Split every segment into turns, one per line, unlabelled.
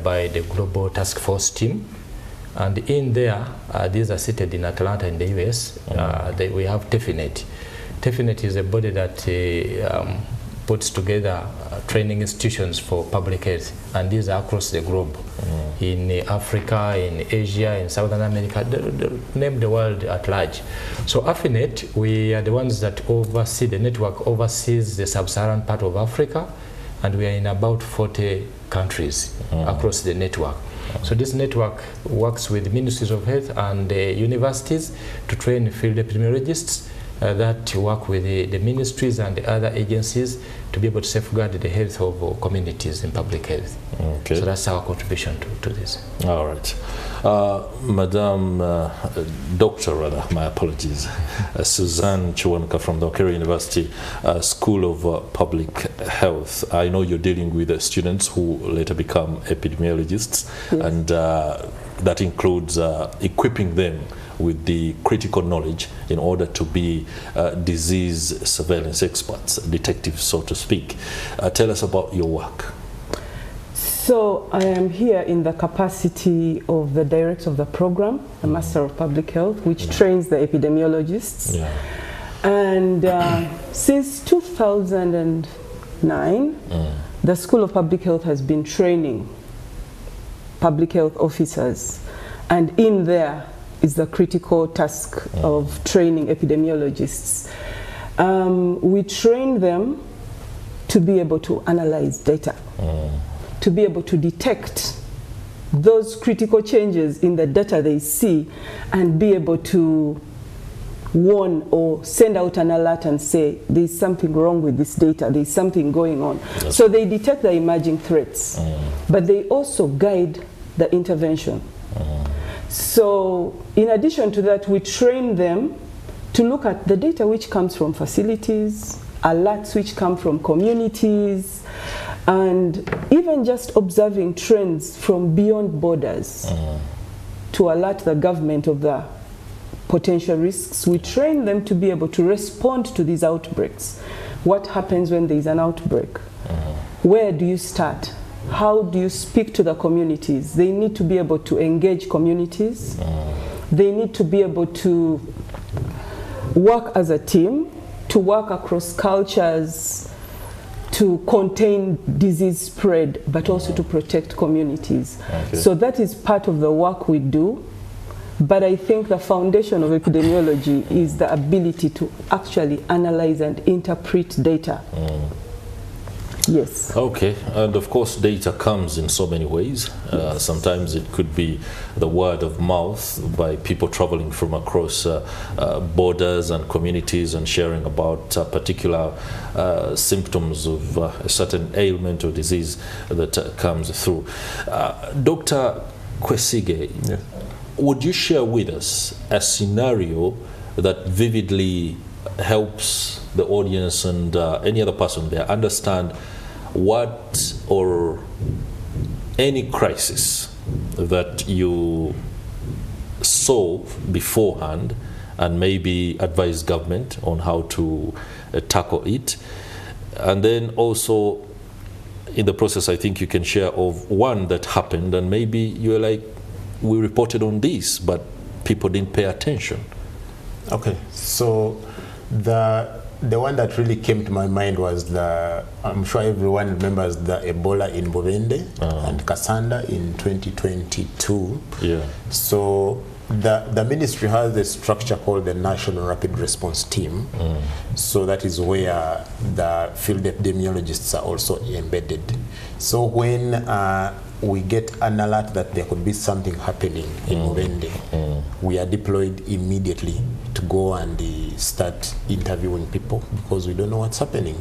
by the Global Task Force team. And in there, these are seated in Atlanta in the US. We have AFENET. AFENET is a body that puts together training institutions for public health, and these are across the globe, in Africa, in Asia, in Southern America, name the world at large. So AFENET, we are the ones that oversee, the network oversees the sub-Saharan part of Africa, and we are in about 40 countries across the network. So this network works with ministries of health and universities to train field epidemiologists that work with the ministries and the other agencies to be able to safeguard the health of communities in public health. Okay. So that's our contribution to this.
All right. Doctor, my apologies, Suzanne Kiwanuka from the Makerere University School of Public Health. I know you're dealing with students who later become epidemiologists, yes. And that includes equipping them with the critical knowledge in order to be disease surveillance experts, detectives, so to speak. Tell us about your work.
So I am here in the capacity of the director of the program, the Master of Public Health, which trains the epidemiologists. Yeah. And since 2009, the School of Public Health has been training public health officers, and in there is the critical task of training epidemiologists. We train them to be able to analyze data, to be able to detect those critical changes in the data they see, and be able to warn or send out an alert and say there's something wrong with this data, there's something going on. Yes. So they detect the emerging threats, but they also guide the intervention. So in addition to that, we train them to look at the data which comes from facilities, alerts which come from communities, and even just observing trends from beyond borders to alert the government of the potential risks. We train them to be able to respond to these outbreaks. What happens when there is an outbreak? Where do you start? How do you speak to the communities? They need to be able to engage communities. They need to be able to work as a team, to work across cultures, to contain disease spread, but also to protect communities. Okay. So that is part of the work we do. But I think the foundation of epidemiology is the ability to actually analyze and interpret data. Yes. Okay,
and of course data comes in so many ways. Yes. Sometimes it could be the word of mouth by people traveling from across borders and communities and sharing about particular symptoms of a certain ailment or disease that comes through. Dr. Kwesiga, yes. Would you share with us a scenario that vividly helps the audience and any other person there understand what or any crisis that you saw beforehand and maybe advise government on how to tackle it? And then also in the process, I think you can share of one that happened and maybe you're like, we reported on this, but people didn't pay attention.
Okay, so the one that really came to my mind was I'm sure everyone remembers the Ebola in Bovende and Kasanda in 2022. Yeah. So the ministry has a structure called the National Rapid Response Team. So that is where the field epidemiologists are also embedded. So when we get an alert that there could be something happening in Uganda, we are deployed immediately to go and start interviewing people because we don't know what's happening.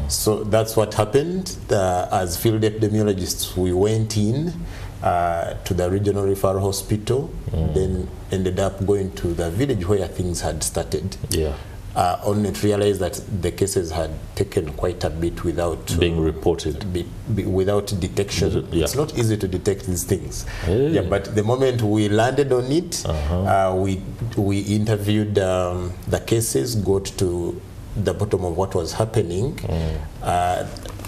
So that's what happened. As field epidemiologists, we went in to the regional referral hospital, then ended up going to the village where things had started. Yeah. Only to realize that the cases had taken quite a bit without
being reported,
without detection. Yeah. It's not easy to detect these things. Hey. Yeah, but the moment we landed on it, we interviewed the cases, got to the bottom of what was happening.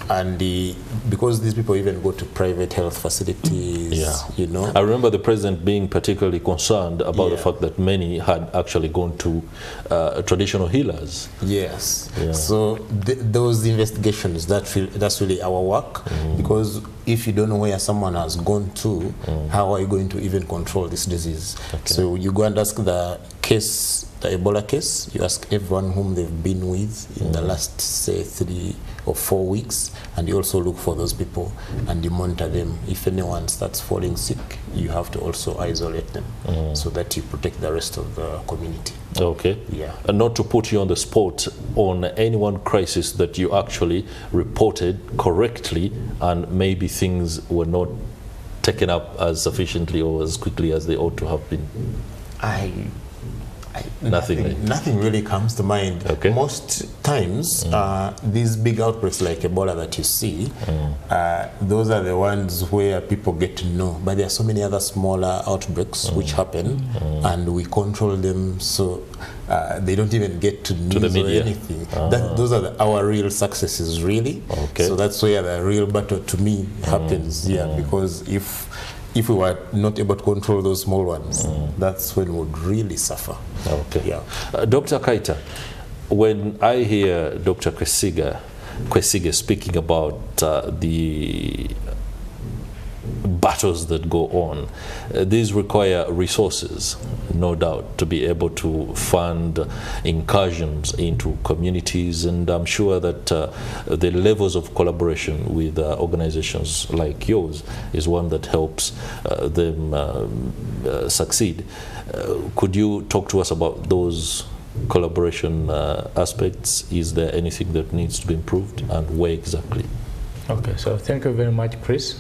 And because these people even go to private health facilities, you know.
I remember the president being particularly concerned about the fact that many had actually gone to traditional healers.
Yes. So those investigations, that's really our work, because if you don't know where someone has gone to, how are you going to even control this disease? So you go and ask the case, the Ebola case, you ask everyone whom they've been with in the last, say, 3 or 4 weeks, and you also look for those people and you monitor them. If anyone starts falling sick, you have to also isolate them so that you protect the rest of the community.
Okay.
Yeah.
And not to put you on the spot, on any one crisis that you actually reported correctly and maybe things were not taken up as sufficiently or as quickly as they ought to have been?
Nothing really comes to mind.
Okay.
Most times, these big outbreaks like Ebola that you see, those are the ones where people get to know. But there are so many other smaller outbreaks which happen, and we control them, so they don't even get to news
the media
or anything. Those are our real successes, really.
Okay.
So that's where the real battle, to me, happens. Because if we were not able to control those small ones, that's when we would really suffer.
Okay. Dr. Kayita, when I hear Dr. Kwesiga speaking about the battles that go on, these require resources, no doubt, to be able to fund incursions into communities, and I'm sure that the levels of collaboration with organizations like yours is one that helps them succeed. Could you talk to us about those collaboration aspects? Is there anything that needs to be improved, and where exactly?
Okay, so thank you very much, Chris.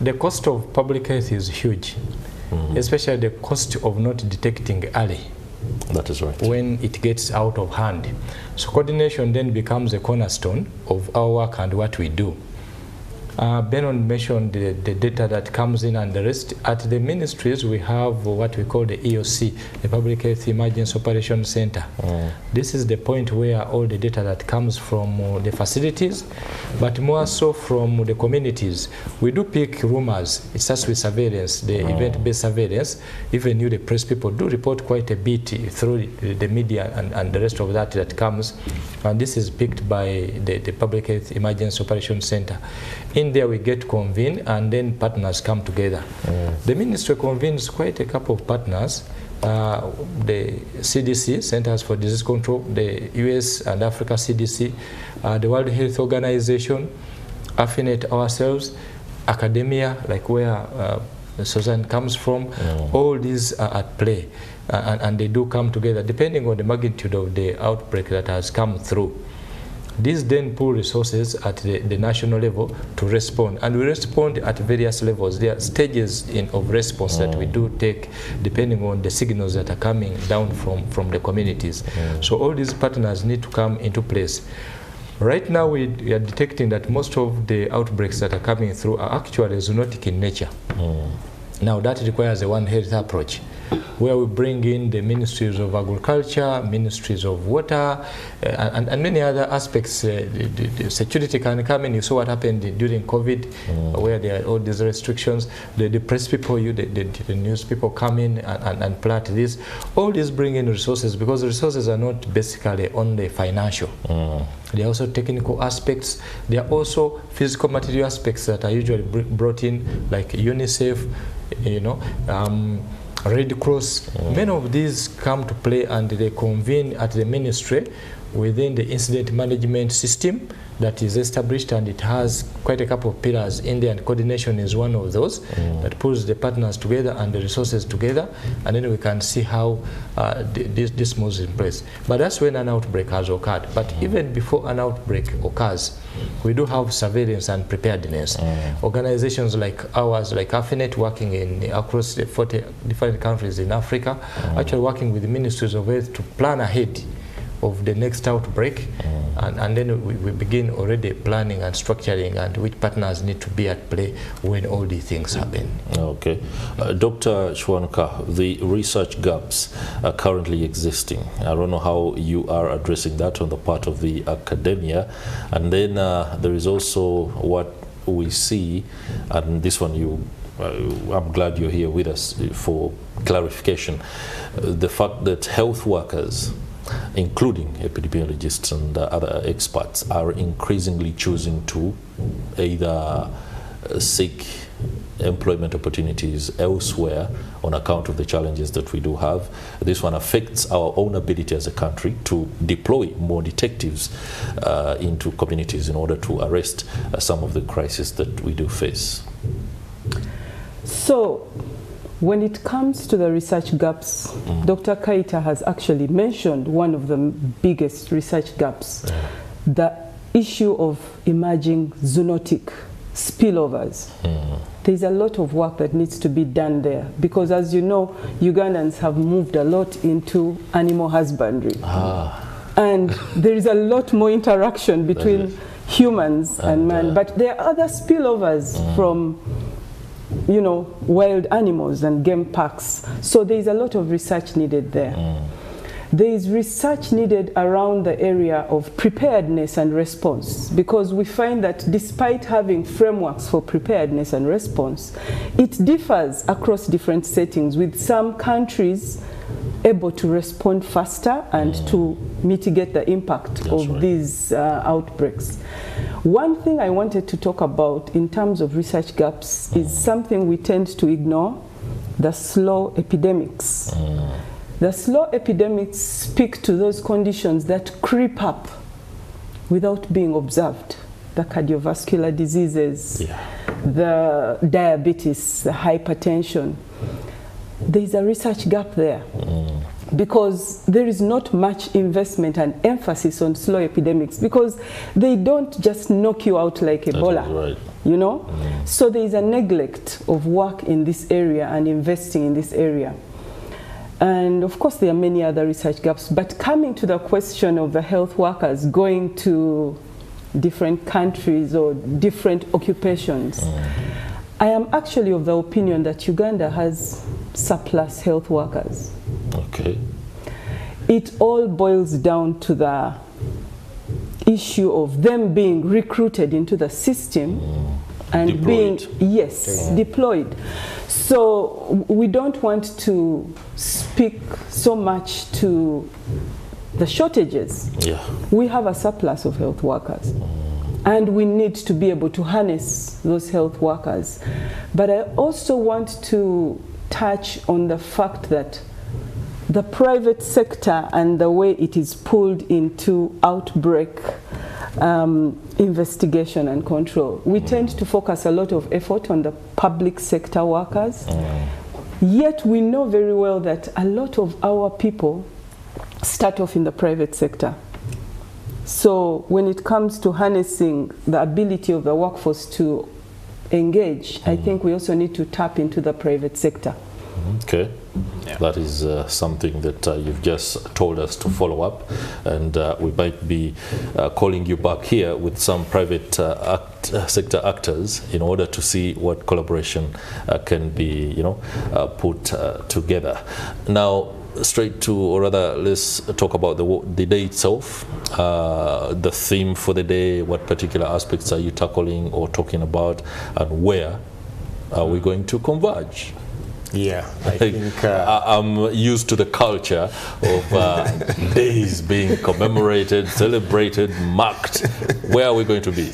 The cost of public health is huge, especially the cost of not detecting early.
That is right.
When it gets out of hand. So coordination then becomes a cornerstone of our work and what we do. Benon mentioned the data that comes in and the rest. At the ministries, we have what we call the EOC, the Public Health Emergency Operations Center. This is the point where all the data that comes from the facilities, but more so from the communities. We do pick rumors. It starts with surveillance, the event-based surveillance. Even you, the press people, do report quite a bit through the media and the rest of that comes. And this is picked by the Public Health Emergency Operations Center. In there we get convened, and then partners come together. The ministry convenes quite a couple of partners, the CDC, Centers for Disease Control, the US and Africa CDC, the World Health Organization, AFENET ourselves, academia, like where Suzanne comes from. All these are at play, and they do come together depending on the magnitude of the outbreak that has come through. These then pool resources at the national level to respond, and we respond at various levels. There are stages of response that we do take depending on the signals that are coming down from the communities. So all these partners need to come into place. Right now we are detecting that most of the outbreaks that are coming through are actually zoonotic in nature. Now that requires a One Health approach, where we bring in the ministries of agriculture, ministries of water, and many other aspects. The security can come in. You saw what happened during COVID, where there are all these restrictions. The press people, the news people come in and plot this. All these bring in resources, because the resources are not basically only financial. There are also technical aspects. There are also physical material aspects that are usually brought in, like UNICEF, Red Cross. Many of these come to play, and they convene at the ministry within the incident management system that is established, and it has quite a couple of pillars in there, and coordination is one of those that pulls the partners together and the resources together, and then we can see how this moves in place. But that's when an outbreak has occurred. But even before an outbreak occurs, we do have surveillance and preparedness. Organizations like ours, like AFENET, working across the 40 different countries in Africa, actually working with the ministries of health to plan ahead of the next outbreak, and then we begin already planning and structuring and which partners need to be at play when all these things happen.
Okay. Dr. Kiwanuka, the research gaps are currently existing. I don't know how you are addressing that on the part of the academia. And then there is also what we see, and this one I'm glad you're here with us for clarification, the fact that health workers, including epidemiologists and other experts, are increasingly choosing to either seek employment opportunities elsewhere on account of the challenges that we do have. This one affects our own ability as a country to deploy more detectives into communities in order to arrest some of the crises that we do face.
So, when it comes to the research gaps, Dr. Kayita has actually mentioned one of the biggest research gaps, the issue of emerging zoonotic spillovers. There's a lot of work that needs to be done there because, as you know, Ugandans have moved a lot into animal husbandry. And there is a lot more interaction between humans and man, but there are other spillovers from wild animals and game parks. So there is a lot of research needed there. There is research needed around the area of preparedness and response, because we find that despite having frameworks for preparedness and response, it differs across different settings, with some countries able to respond faster and to mitigate the impact of these outbreaks. One thing I wanted to talk about in terms of research gaps is something we tend to ignore: the slow epidemics. The slow epidemics speak to those conditions that creep up without being observed. The cardiovascular diseases, the diabetes, the hypertension. There's a research gap there because there is not much investment and emphasis on slow epidemics, because they don't just knock you out like Ebola, So there is a neglect of work in this area and investing in this area. And of course, there are many other research gaps. But coming to the question of the health workers going to different countries or different occupations, I am actually of the opinion that Uganda has surplus health workers.
Okay.
It all boils down to the issue of them being recruited into the system and
deployed.
Deployed. So we don't want to speak so much to the shortages. We have a surplus of health workers. And we need to be able to harness those health workers. But I also want to touch on the fact that the private sector and the way it is pulled into outbreak investigation and control. We tend to focus a lot of effort on the public sector workers. Yet we know very well that a lot of our people start off in the private sector. So when it comes to harnessing the ability of the workforce to engage, I think we also need to tap into the private sector.
Okay. That is something that you've just told us to follow up, and we might be calling you back here with some private sector actors in order to see what collaboration can be, put together. Now, straight to, or rather, let's talk about the day itself, the theme for the day. What particular aspects are you tackling or talking about, and where are we going to converge?
I think
I'm used to the culture of days being commemorated, celebrated, marked. Where are we going to be?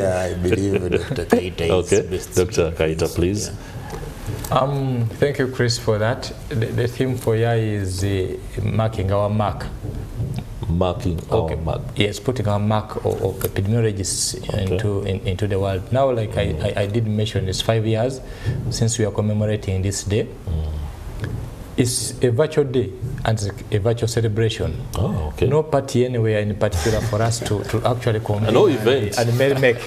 I believe Dr. Kayita is best.
Dr. Kayita, please.
Thank you, Chris, for that. The theme for here is marking our mark.
Marking our mark.
Yes, putting our mark of epidemiologists into the world. Now, like I did mention, it's 5 years since we are commemorating this day. It's a virtual day and it's a virtual celebration. No party anywhere in particular for us to actually convene.
No event.
And make.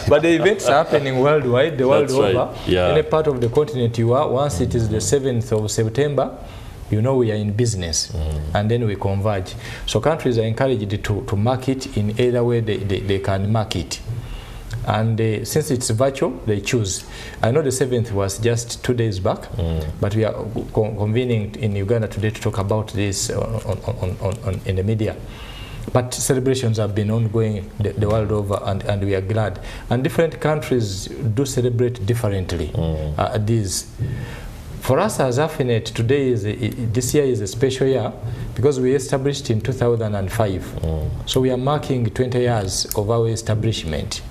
But the events are happening worldwide, the world over. Any part of the continent you are, once it is the 7th of September, you know we are in business, and then we converge. So countries are encouraged to market in either way they can market. And since it's virtual, they choose. I know the 7th was just 2 days back, but we are convening in Uganda today to talk about this in the media. But celebrations have been ongoing the world over, and we are glad. And different countries do celebrate differently these. For us as AFENET, this year is a special year because we established in 2005. So we are marking 20 years of our establishment.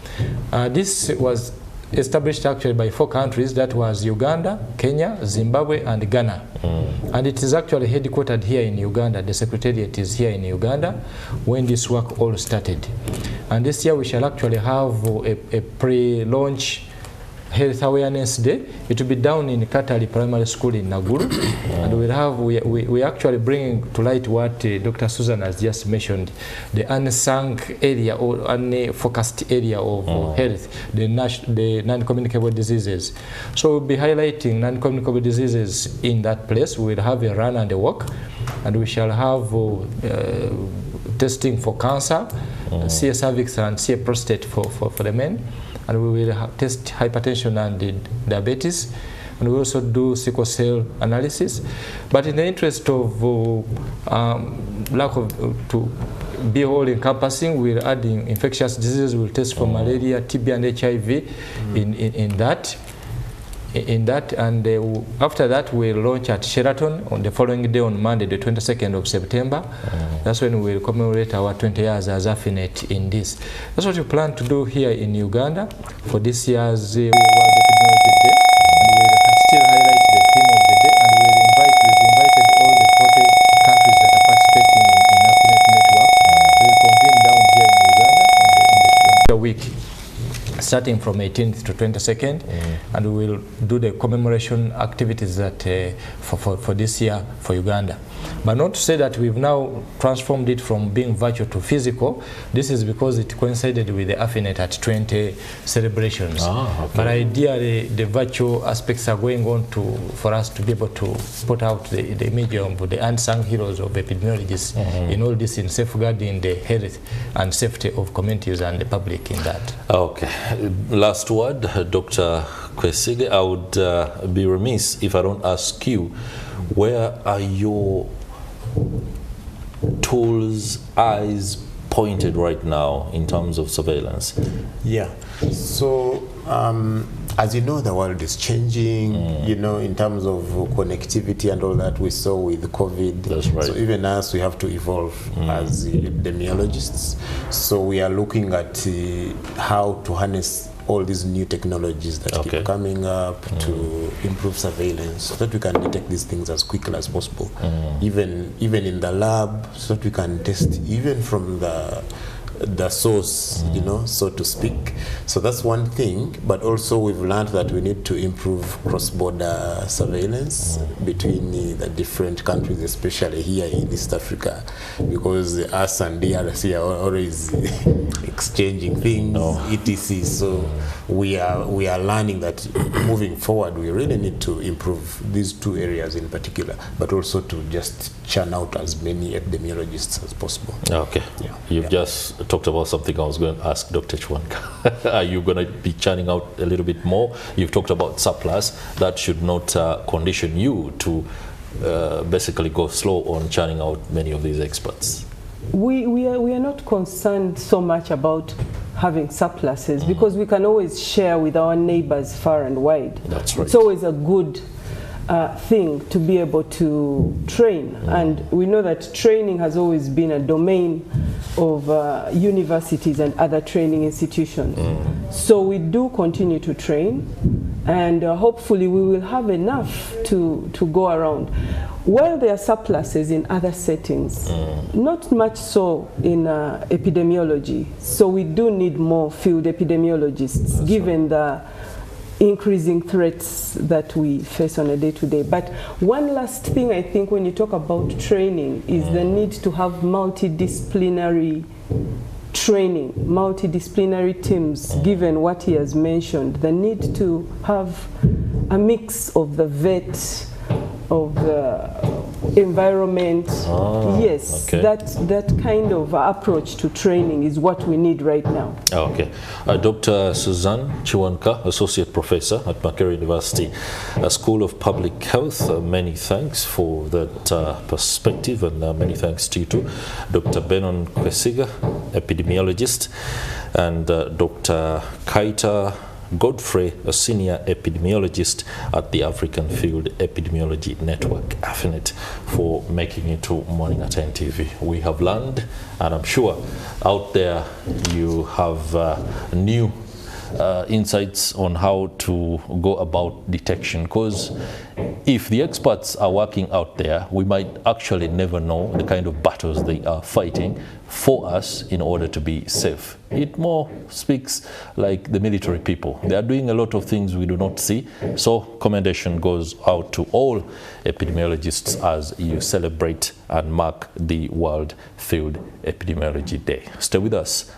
This was established actually by 4 countries. That was Uganda, Kenya, Zimbabwe, and Ghana. And it is actually headquartered here in Uganda. The secretariat is here in Uganda when this work all started. And this year we shall actually have a pre-launch Health Awareness Day. It will be down in Katari Primary School in Naguru, and we actually bring to light what Dr. Suzanne has just mentioned, the unsung area or unfocused area of health, the non-communicable diseases. So we'll be highlighting non-communicable diseases in that place. We'll have a run and a walk, and we shall have testing for cancer, see a cervix and see a prostate for the men. And we will test hypertension and diabetes, and we also do sickle cell analysis. But in the interest of lack of to be all encompassing, we're adding infectious diseases. We'll test for malaria, TB, and HIV in that. And after that we'll launch at Sheraton on the following day, on Monday the 22nd of September. That's when we'll commemorate our 20 years as AFENET in this. That's what we plan to do here in Uganda for this year's World Epidemiology Day. And we'll still highlight the theme of the day, and we've invited all the 40 countries that are participating in AFENET network. We'll convene down here in Uganda on the week, starting from 18th to 22nd, and we will do the commemoration activities that for this year for Uganda. But not to say that we've now transformed it from being virtual to physical. This is because it coincided with the AFENET at 20 celebrations. Okay. But ideally, the virtual aspects are going on for us to be able to put out the image of the unsung heroes of epidemiologists in all this, in safeguarding the health and safety of communities and the public in that.
Okay. Last word, Dr. Kwesiga. I would be remiss if I don't ask you, where are your tools, eyes pointed right now in terms of surveillance?
Yeah. So, as you know, the world is changing, you know, in terms of connectivity and all that we saw with COVID.
That's right.
So even us, we have to evolve as epidemiologists. So we are looking at how to harness all these new technologies that keep coming up to improve surveillance, so that we can detect these things as quickly as possible, even in the lab, so that we can test even from the source, you know, so to speak. So that's one thing, but also we've learned that we need to improve cross-border surveillance between the different countries, especially here in East Africa, because us and DRC are always exchanging things, etc. So we are learning that moving forward we really need to improve these 2 areas in particular, but also to just churn out as many epidemiologists as possible. Okay.
Yeah. You've just talked about something I was going to ask Dr. Kiwanuka. Are you going to be churning out a little bit more? You've talked about surplus. That should not condition you to basically go slow on churning out many of these experts.
We are not concerned so much about having surpluses because we can always share with our neighbors far and wide.
That's right.
It's always a good thing to be able to train, and we know that training has always been a domain of universities and other training institutions. So we do continue to train, and hopefully we will have enough to go around. While there are surpluses in other settings, not much so in epidemiology. So we do need more field epidemiologists, given the increasing threats that we face on a day-to-day. But one last thing I think when you talk about training is the need to have multidisciplinary training, multidisciplinary teams, given what he has mentioned, the need to have a mix of the vet, of the environment. Yes,
okay.
that kind of approach to training is what we need right now.
Okay. Dr. Suzanne Kiwanuka, Associate Professor at Makerere University School of Public Health, many thanks for that perspective, and many thanks to you too. Dr. Benon Kwesiga, Epidemiologist, and Dr. Kayita Godfrey, a Senior Epidemiologist at the African Field Epidemiology Network, AFENET, for making it to Morning at 10 TV. We have learned, and I'm sure out there you have new insights on how to go about detection, because if the experts are working out there, we might actually never know the kind of battles they are fighting for us in order to be safe. It more speaks like the military people. They are doing a lot of things we do not see. So commendation goes out to all epidemiologists as you celebrate and mark the World Field Epidemiology Day. Stay with us.